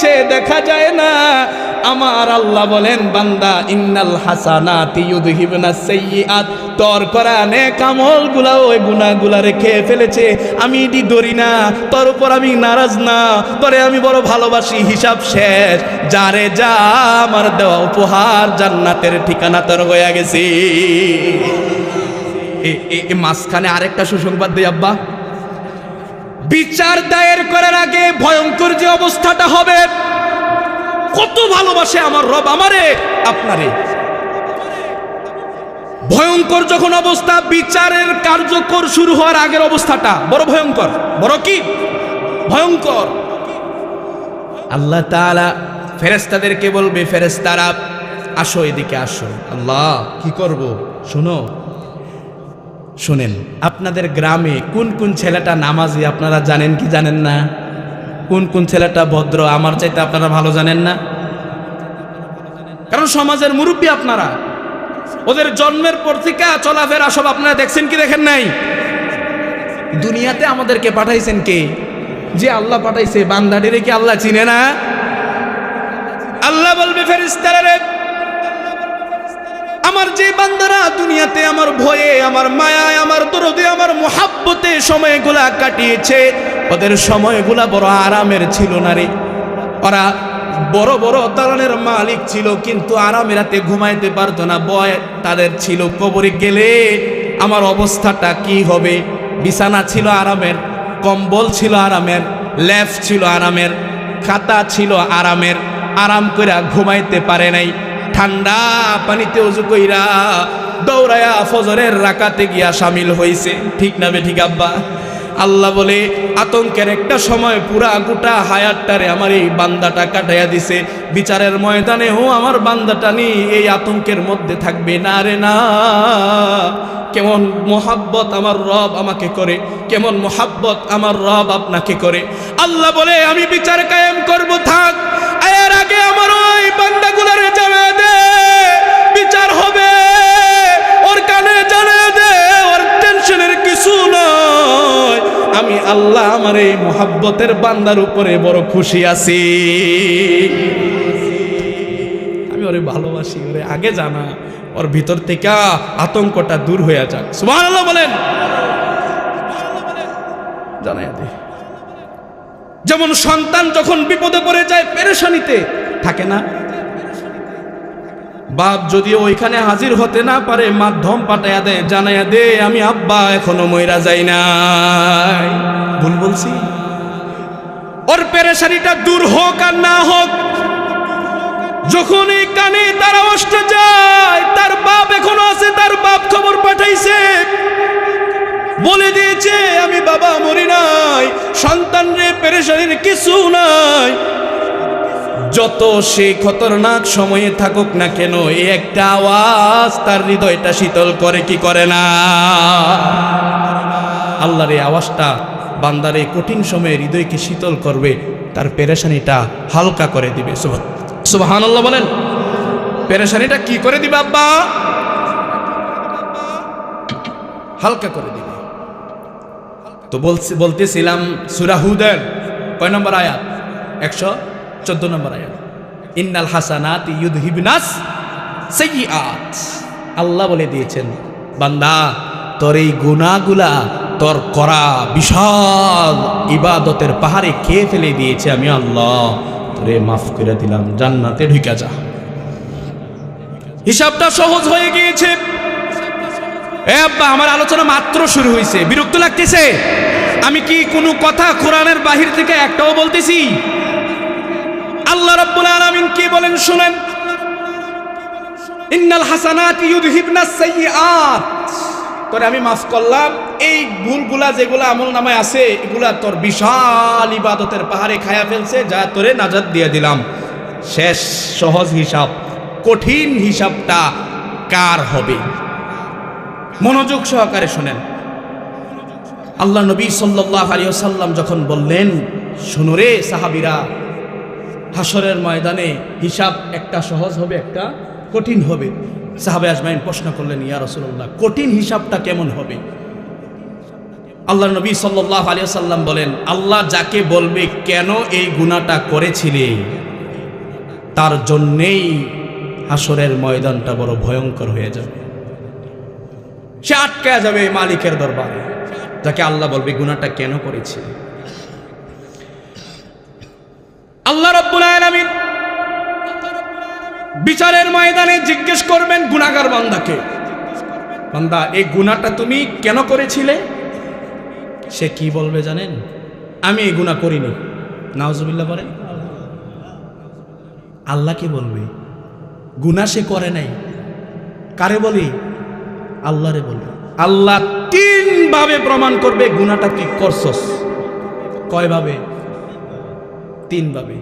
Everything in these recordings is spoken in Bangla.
গিয়েছে, দেখা যায় না। আমার আল্লাহ বলেন, বান্দা ইন্নাল হাসানাতি ইউযহিবুনাস সাইয়্যাত, তোর করা নেক আমলগুলা ওই গুনাহগুলা রেখে ফেলেছে। আমি এটি ধরি না, তোর উপর আমি নারাজ না, তোরে আমি বড় ভালোবাসি। হিসাব শেষ, যারে যা আমার দেওয়া উপহার জান্নাতের ঠিকানা তোর হয়ে গেছে। এই মাঝখানে আরেকটা সুসংবাদ দেই আব্বা, বিচার দায়ের করার আগে ভয়ঙ্কর যে অবস্থাটা হবে, কত ভালোবাসে আমার রব আমারে আপনারে, ভয়ঙ্কর যখন অবস্থা, বিচারের কার্যকর শুরু হওয়ার আগের অবস্থাটা বড় ভয়ঙ্কর। বড় কি ভয়ঙ্কর! আল্লাহ তাআলা ফেরেশতাদেরকে বলবে, ফেরেশতারা আসো, এদিকে আসো। আল্লাহ কি করব? শোনেন, আপনাদের গ্রামে কোন কোন ছেলেটা নামাজি আপনারা জানেন কি জানেন না? কোন কোন ছেলেটা ভদ্র আমার চাইতে আপনারা ভালো জানেন না? কারণ সমাজের মুরব্বী আপনারা, ওদের জন্মের পর থেকে চলাফেরা সব আপনারা দেখছেন কি দেখেন নাই? দুনিয়াতে আমাদেরকে পাঠাইছেন কে? যে আল্লাহ পাঠাইছে। বান্দাটিরে কি আল্লাহ চিনে না? আল্লাহ বলবে, ফেরেশতারা রে, আমার যে বান্দারা দুনিয়াতে আমার ভয়ে, আমার মায়ায়, আমার দরদে, আমার মুহাব্বতে সময়গুলা কাটিয়েছে, ওদের সময়গুলা বড় আরামের ছিল না রে। ওরা বড় বড় দালানের মালিক ছিল, কিন্তু আরামে রাতে ঘুমাইতে পারতো না, ভয় তাদের ছিল কবরে গেলে আমার অবস্থাটা কি হবে। বিছানা ছিল আরামের, কম্বল ছিল আরামের, লেপ ছিল আরামের, খাতা ছিল আরামের, আরাম কইরা ঘুমাইতে পারে নাই। ঠান্ডা পানিতে ওযু কইরা দৌড়ায়া ফজরের রাকাতে গিয়া শামিল হইছে। ঠিক না বে ঠিক আব্বা? আল্লাহ বলে, আতঙ্কের একটা সময় পুরা গোটা হায়াতটারে আমার এই বান্দাটা কাটাইয়া দিছে। বিচারের ময়দানে ও আমার বান্দাটা নি এই আতঙ্কের মধ্যে থাকবে না রে না। কেমন মোহাব্বত আমার রব আমাকে করে, কেমন মোহাব্বত আমার রব আপনাকে করে। আল্লাহ বলে, আমি বিচার কায়েম করব, থাক। এর আগে আমার ওই বান্দাগুলারে জানায় দে, বিচার হবে, ওর কানে জানায় দে, ওর টেনশনের কিছু নয়। আমি আল্লাহ আমার এই মোহাব্বতের বান্দার উপরে বড় খুশি আছি, আমি ওরে ভালোবাসি, ওরে আগে জানা, ওর ভিতর থেকে আতঙ্কটা দূর হয়ে যাক। সুবহানাল্লাহ বলেন, জানায় দে। যেমন সন্তান যখন বিপদে পড়ে যায়, পেরেশানিতে থাকে না, বাপ যদিও ওইখানে হাজির হতে না পারে, মাধ্যম পাঠাইয়া দেয়, জানাইয়া দে আমি আব্বা এখনো মইরা যাই নাই। ভুল বলছি? ওর পেরেশানিটা দূর হোক আর না হোক, যখন এই কানে তার আওয়াজটা যায়, তার বাপ এখনো আছে, তার বাপ খবর পাঠাইছে, বলে দিয়েছে আমি বাবা মরি নাই, সন্তান রে পেরেশানির কিছু নাই। যত সে খতরনাক সময়ে থাকুক না কেন, এই একটা আওয়াজ তার হৃদয়টা শীতল করে কি করে না? আল্লাহর এই আওয়াজটা বান্দার এই কঠিন সময়ে হৃদয়কে শীতল করবে, তার পেরেশানিটা হালকা করে দিবে। সুবহানাল্লাহ বলেন। পেরেশানিটা কি করে দিবে আব্বা? হালকা করে দিবে। তো বলতেছিলাম সূরা হুদের কয় নম্বর আয়াত? 114 নম্বর আয়াত। ইন্নাল হাসানাতি ইউযহিবুনাস সাইয়্যাত। আল্লাহ বলে দিয়েছেন, বান্দা তোর এই গুনাহগুলা, তোর করা বিশাল ইবাদতের পাহাড়ে খেয়ে ফেলে দিয়েছে আমি আল্লাহ, তোরে মাফ করে দিলাম, জান্নাতে ঢুকে যা। হিসাবটা সহজ হয়ে গিয়েছে। এ আব্বা, আমার আলোচনা মাত্র শুরু হয়েছে, বিরক্ত লাগতেছে? আমি কি কোনো কথা কোরআনের বাহির থেকে একটাও বলতেছি? আল্লাহ রাব্বুল আলামিন কি বলেন শুনেন, ইন্নাল হাসানাতি ইউযহিবনাস সাইয়্যাত। তোরে আমি মাফ করলাম, এই ভুলগুলা যেগুলা আমলনামায় আছে এগুলা তোর বিশাল ইবাদতের পাহাড়ে খায়া ফেলছে, যা তোরে নাজাত দিয়ে দিলাম। শেষ সহজ হিসাব, কঠিন হিসাবটা কার হবে? মনোযোগ সহকারে শুনেন। আল্লাহ নবী সাল্লাল্লাহু আলাইহি ওয়াসাল্লাম যখন বললেন, শুনো রে সাহাবীরা, হাসরের ময়দানে হিসাব একটা সহজ হবে, একটা কঠিন হবে। সাহাবে আজমাইন প্রশ্ন করলেন, ইয়া রাসূলুল্লাহ, কঠিন হিসাবটা কেমন হবে? আল্লাহ নবী সাল্লাল্লাহু আলাইহি ওয়াসাল্লাম বলেন, আল্লাহ যাকে বলবে কেন এই গুনাহটা করেছিলে, তার জন্যেই হাসরের ময়দানটা বড় ভয়ঙ্কর হয়ে যাবে। সে আটকে যাবে মালিকের দরবারে, যাকে আল্লাহ বলবে গুনাহটা কেন করেছিলে। আল্লাহ রাব্বুল আলামিন বিচারের ময়দানে জিজ্ঞেস করবেন গুনাহগার বান্দাকে, বান্দা এই গুনাহটা তুমি কেন করেছিলে? সে কি বলবে জানেন? আমি এই গুনাহ করিনি। নাউজুবিল্লাহ বলেন। আল্লাহকে বলবে, গুনাহ সে করে নাই। কারে বলি? আল্লাহরে বলবে। আল্লাহ তিন ভাবে প্রমাণ করবে গুনাহটা তুই করছস। কয় ভাবে? তিন ভাবে।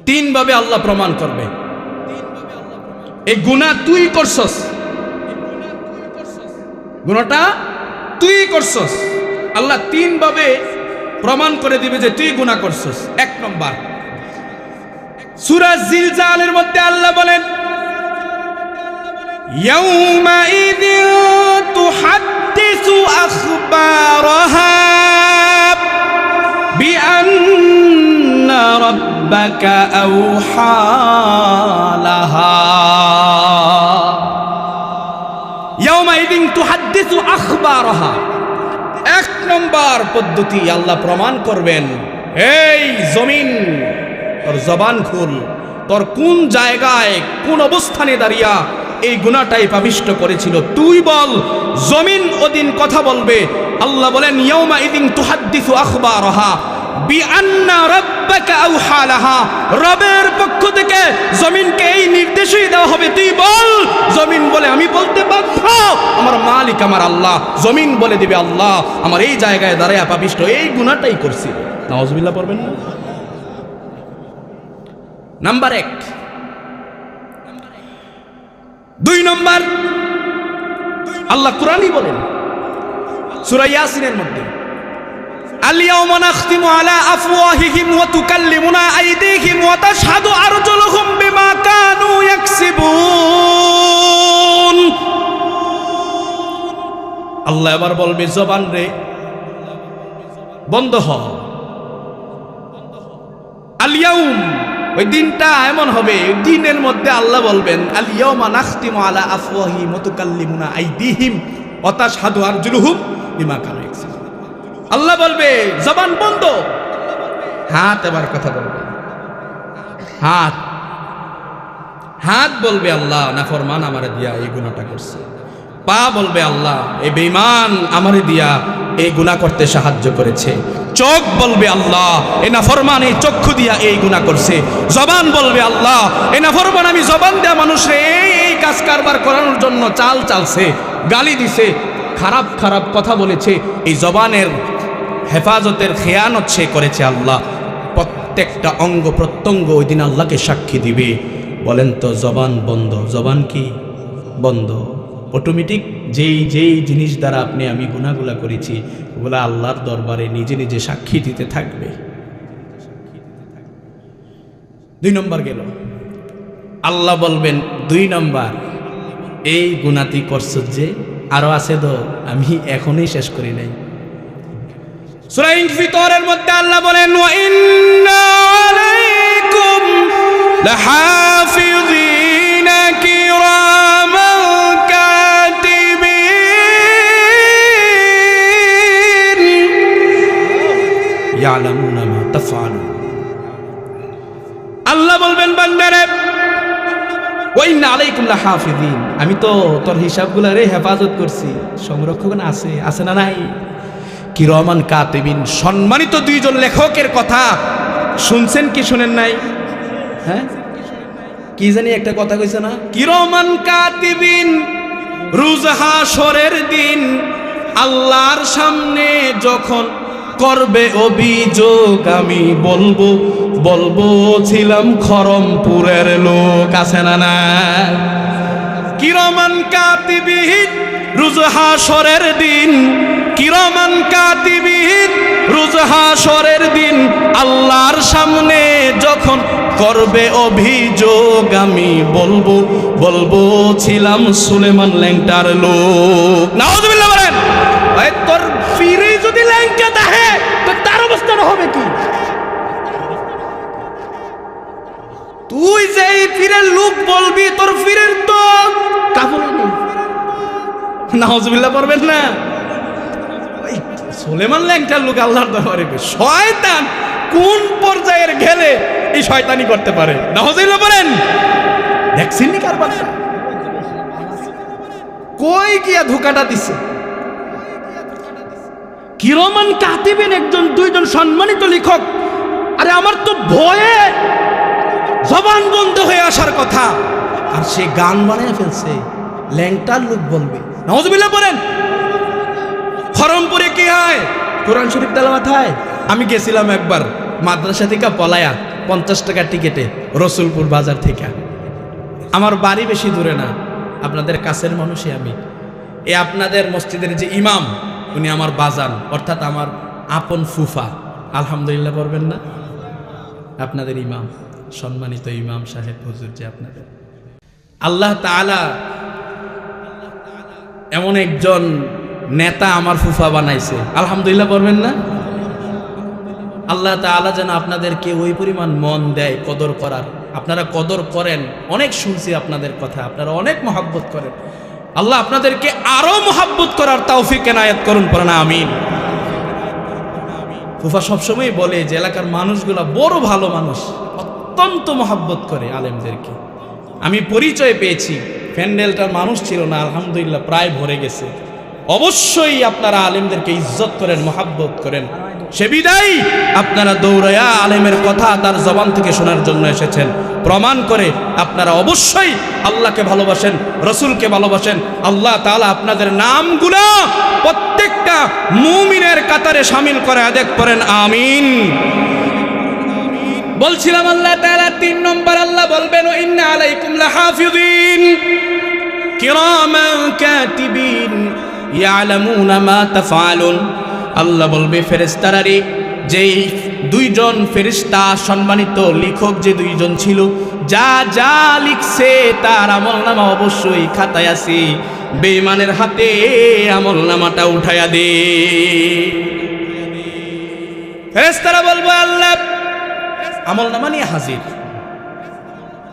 তিন ভাবে আল্লাহ প্রমাণ করবে এই গুনাহ তুই করছস, গুনাহটা তুই করছস। আল্লাহ তিন ভাবে প্রমাণ করে দিবে যে তুই গুনাহ করছস। এক নম্বর, সূরা জিলজালের মধ্যে আল্লাহ বলেন, ইয়াউমাইযিন তুহাদ্দিসু আখবারাহা বিআন্না রাব্বাকা আওহা লাহা। ইয়াউমাইযিন তুহাদ্দিসু আখবারাহা। এক নম্বর পদ্ধতি আল্লাহ প্রমাণ করবেন, এই জমিন তোর জবান খুল, তোর কোন জায়গায় কোন অবস্থানে দাঁড়িয়া এই গুনাহটাই পাবিষ্ট করেছিল তুই বল। জমিন ওদিন কথা বলবে। আল্লাহ বলেন, ইয়াউমাইযিন তুহাদ্দিসু আখবারাহা বিআন্না রাব্বাকা আওহা লাহা। রবের পক্ষ থেকে জমিনকে এই নির্দেশই দেওয়া হবে, তুই বল। জমিন বলে, আমি বলতে বাধ্য, আমার মালিক আমার আল্লাহ। জমিন বলে দিবে, আল্লাহ আমার এই জায়গায় দাঁড়ায়া পাপিষ্ট এই গুনাহটাই করছি। নাউজুবিল্লাহ পড়বেন না? নাম্বার এক। দুই নম্বর, আল্লাহ কুরআনই বলেন সূরা ইয়াসিনের মধ্যে, আল-ইয়াওমা নাখতিমু আলা আফওয়াহিহিম ওয়া তুকাল্লিমুনা আইদিহিম ওয়া তাশহাদু আরজুলুহুম বিমা কানু ইয়াকসিবুন। আল্লাহ এবার বলবে, জবান রে বন্ধ হ। আল-ইয়াউম, ওই দিনটা এমন হবে, দিনের মধ্যে আল্লাহ বলবেন, আল-ইয়াওমা নাখতিমু আলা আফওয়াহিহিম ওয়া তুকাল্লিমুনা আইদিহিম ওয়া তাশহাদু আরজুলুহুম বিমা কানু ইয়াকসিবুন। আল্লাহ বলবে জবান বন্ধ। হাত এবার কথা বলবে। হাত হাত বলবে, আল্লাহ নাফরমান আমারে দিয়া এই গুনাহটা করছে। পা বলবে, আল্লাহ এই বেঈমান আমারে দিয়া এই গুনাহ করতে সাহায্য করেছে। চোখ বলবে, আল্লাহ এই নাফরমান এই চক্ষু দিয়া এই গুনাহ করছে। জবান বলবে, আল্লাহ এই নাফরমান আমি জবান দেয়া মানুষরে এই কাজ কারবার করানোর জন্য চাল চালছে, গালি দিছে, খারাপ খারাপ কথা বলেছে। এই জবানের হেফাজতের খেয়ানত সে করেছে। আল্লাহ প্রত্যেকটা অঙ্গ প্রত্যঙ্গ ওই দিন আল্লাহকে সাক্ষী দিবে। বলেন তো, জবান বন্ধ। জবান কি বন্ধ? অটোমেটিক যেই যেই জিনিস দ্বারা আপনি আমি গুনাহগুলা করেছি ওগুলা আল্লাহর দরবারে নিজে নিজে সাক্ষী দিতে থাকবে। দুই নম্বর গেল। আল্লাহ বলবেন, দুই নম্বর এই গুনাহটি করছ যে আরো আছে তো, আমি এখনই শেষ করি নাই। সূরা ইনফিতরের মধ্যে আল্লাহ বলেন, ওয়া ইন্না আলাইকুম লাহাফিযিনা কিরামান কাতিবিন ইয়ালামুনা মা তাফআলুন। আল্লাহ বলবেন, বান্দারে ওয়া ইন্না আলাইকুম লাহাফিযিন, আমি তো তোর হিসাবগুলারে হেফাজত করছি, সংরক্ষণ আছে না নাই? কিরামান কাতিবিন, সম্মানিত দুইজন লেখকের কথা শুনছেন কি শুনেন নাই? হ্যাঁ, কি জানি একটা কথা কইছে না, কিরামান কাতিবিন। রোজ হাশরের দিন আল্লাহর সামনে যখন করবে অভিযোগ, আমি বলবো ছিলাম খরমপুরের লোক। আছে না না? কিরামান কাতিবিন, রোজ হাশরের দিন, কিরামান কাতিবিন, রোজ হাশরের দিন আল্লাহর সামনে যখন করবে অভিযোগ, আমি বলবো ছিলাম সুলেমান ল্যাংটার লোক। নাউজুবিল্লাহ বলেন। তোর তুই যে এই পীরের লোক বলবি, তোর পীরের তো কাপড় নেই। নাউজুবিল্লাহ পড়বেন না? ওই সুলেমান ল্যাংটার লোক আল্লাহর দরবারে শয়তান কোন পর্যায়ের গেলে এই শয়তানি করতে পারে? নাউজুবিল্লাহ পড়েন। দেখছেন নি কারবারটা কই গিয়া ধোকাটা দিছে। কিরমান কাতিবেন একজন দুইজন সম্মানিত লেখক। আরে আমার তো ভয়ে জবান বন্ধ হয়ে আসার কথা, আর সে গান বানিয়ে ফেলছে। ল্যাংটার লোক বলবে। নাউজুবিল্লাহ পড়েন। খরমপুরে কি হয়? কোরআন শরীফ তেলাওয়াত হয়। আমি গেছিলাম একবার মাদ্রাসা থেকে পলায়া 50 টাকা টিকেটে রসুলপুর বাজার থেকে। আমার বাড়ি বেশি দূরে না, আপনাদের কাছের মানুষই আমি। এ আপনাদের মসজিদের যে ইমাম, উনি আমার বাজান, অর্থাৎ আমার আপন ফুফা। আলহামদুলিল্লাহ বলবেন না? আপনাদের ইমাম, সম্মানিত ইমাম সাহেব হুজুর যে আপনাদের। আল্লাহ তাআলা এমন একজন নেতা আমার ফুফা বানাইছে। আলহামদুলিল্লাহ বলবেন না? আল্লাহ তাআলা যেন আপনাদেরকে ওই পরিমাণ মন দেয় কদর করার। আপনারা কদর করেন, অনেক শুনছি আপনাদের কথা, আপনারা অনেক মহব্বত করেন। আল্লাহ আপনাদেরকে আরো মহব্বত করার তৌফিক এনায়েত করুন, পড়েন আমিন। ফুফা সবসময় বলে যে এলাকার মানুষগুলা বড় ভালো মানুষ, অত্যন্ত মহব্বত করে আলেমদেরকে। আমি পরিচয় পেয়েছি, প্যান্ডেলটার মানুষ ছিল না, আলহামদুলিল্লাহ প্রায় ভরে গেছে। অবশ্যই আপনারা আলেমদেরকে ইজ্জত করেন, মহব্বত করেন। সে বিদায় আপনারা দৌড়ায়া আলেমের কথা তার জবান থেকে শোনার জন্য এসেছেন, প্রমাণ করে আপনারা অবশ্যই আল্লাহকে ভালোবাসেন, রসুলকে ভালোবাসেন। আল্লাহ তাআলা আপনাদের নামগুলো প্রত্যেকটা মুমিনের কাতারে শামিল করে আদেক করেন আমিন। বলছিলাম আল্লাহ তাআলা 3 নম্বর আল্লাহ বলবেন ইন্না আলাইকুম লাহাফিযিন কিরামান কাতিবিন ইয়ালামুনা মা তাফআলুন। আল্লাহ বলবে ফেরেশতারা রে, যেই 2 জন ফেরেশতা সম্মানিত লেখক যে 2 জন ছিল, যা যা লিখছে তার আমলনামা অবশ্যই খাতায় আছে। বেঈমানের হাতে আমলনামাটা উঠায়া দে। ফেরেশতারা বলবো আল্লাহ আমলনামা নিয়ে হাজির।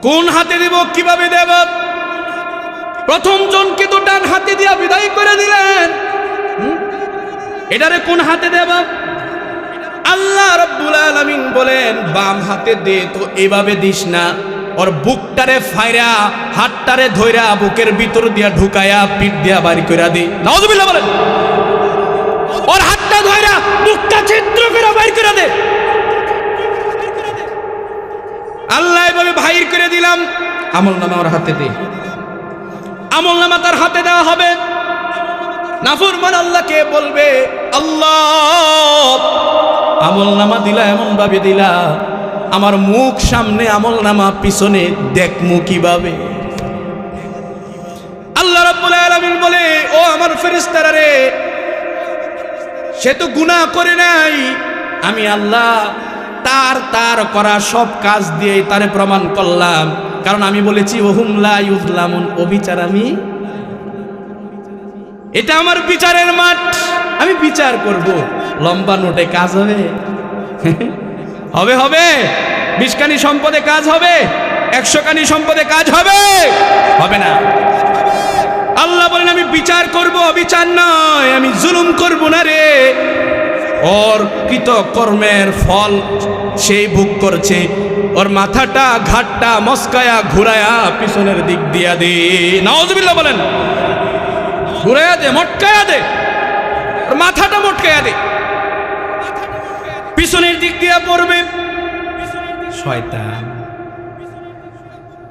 কোন হাতে দেব, কিভাবে দেব? প্রথম জনকে তো ডান হাতে দিয়া বিদায় করে দিলেন, এটারে কোন হাতে দেব? আল্লাহ রাব্বুল আলামিন বলেন বাম হাতে দে। তো এভাবে দিস না, ওর বুকটারে ফাইরা হাতটারে ধইরা বুকের ভিতর দিয়া ঢুকায়া পিঠ দিয়া বাড়ি কইরা দে। নাউজুবিল্লাহ বলেন। ওর হাতটা ধইরা বুকটা ছিদ্র করে বাইর করে দে। আল্লাহ এভাবে বাইর করে দিলাম। আমলনামা ওর হাতে দে। আমলনামা তার হাতে দেওয়া হবে। নাফরমান আল্লাহকে বলবে আল্লাহ আমলনামা দিলা এমন ভাবে দিলা, আমার মুখ সামনে আমলনামা, পিছনে দেখমু কিভাবে? আল্লাহ রাব্বুল আলামিন বলে ও আমার ফেরেশতারা রে, সে তো গুনাহ করে নাই, আমি আল্লাহ তার করা সব কাজ দিয়ে তারে প্রমাণ করলাম। কারণ আমি বলেছি ওহুম লা ইউযলামুন, অবিচার আমি, এটা আমার বিচারের মাঠ, আমি বিচার করব। লম্বা নোটে কাজ হবে? হবে হবে? 20 কানি সম্পদে কাজ হবে? 100 কানি সম্পদে কাজ হবে? হবে না। আল্লাহ বলেন আমি বিচার করব, অবিচার নয়। আমি জুলুম করব না রে। ওর কৃত কর্মের ফল সেই ভোগ করছে। ওর মাথাটা ঘাটটা মস্কায়া ঘুরায়া পিছনের দিক দিয়া দে। নাউজুবিল্লাহ বলেন। ঘুরাইয়া দে, মটকায়া দে, মাথাটা মটকায়া দে, পিছনের দিক দিয়া পড়বে শয়তান।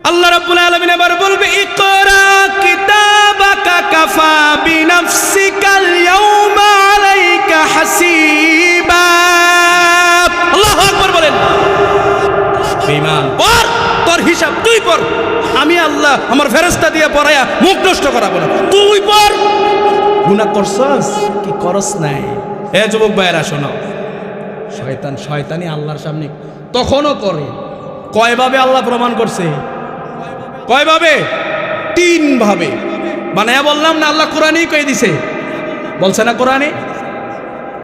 আল্লাহ রাব্বুল আলামিন এবার বলবে ইকরা কিতাবাকা কাফা বিনাফসিকাল ইয়াউমা আলাইকা হাসিবা। আল্লাহু আকবার বলেন। বেঈমান পড়, তোর হিসাব তুই পড়। আমি আল্লাহ আমার ফেরেশতা দিয়ে পড়ায়া মুখ নষ্ট করাবো না, তুই পড়। গুনাহ করছস কি করস নাই? এ যুবক ভাইরা শোনো, শয়তান শয়তানি আল্লাহর সামনে তখনও করে। কয়ভাবে আল্লাহ প্রমাণ করছে? কয়ভাবে? 3 ভাবে। বানায়া বললাম না, আল্লাহ কোরআনেই কই দিছে, বলছে না কোরআনে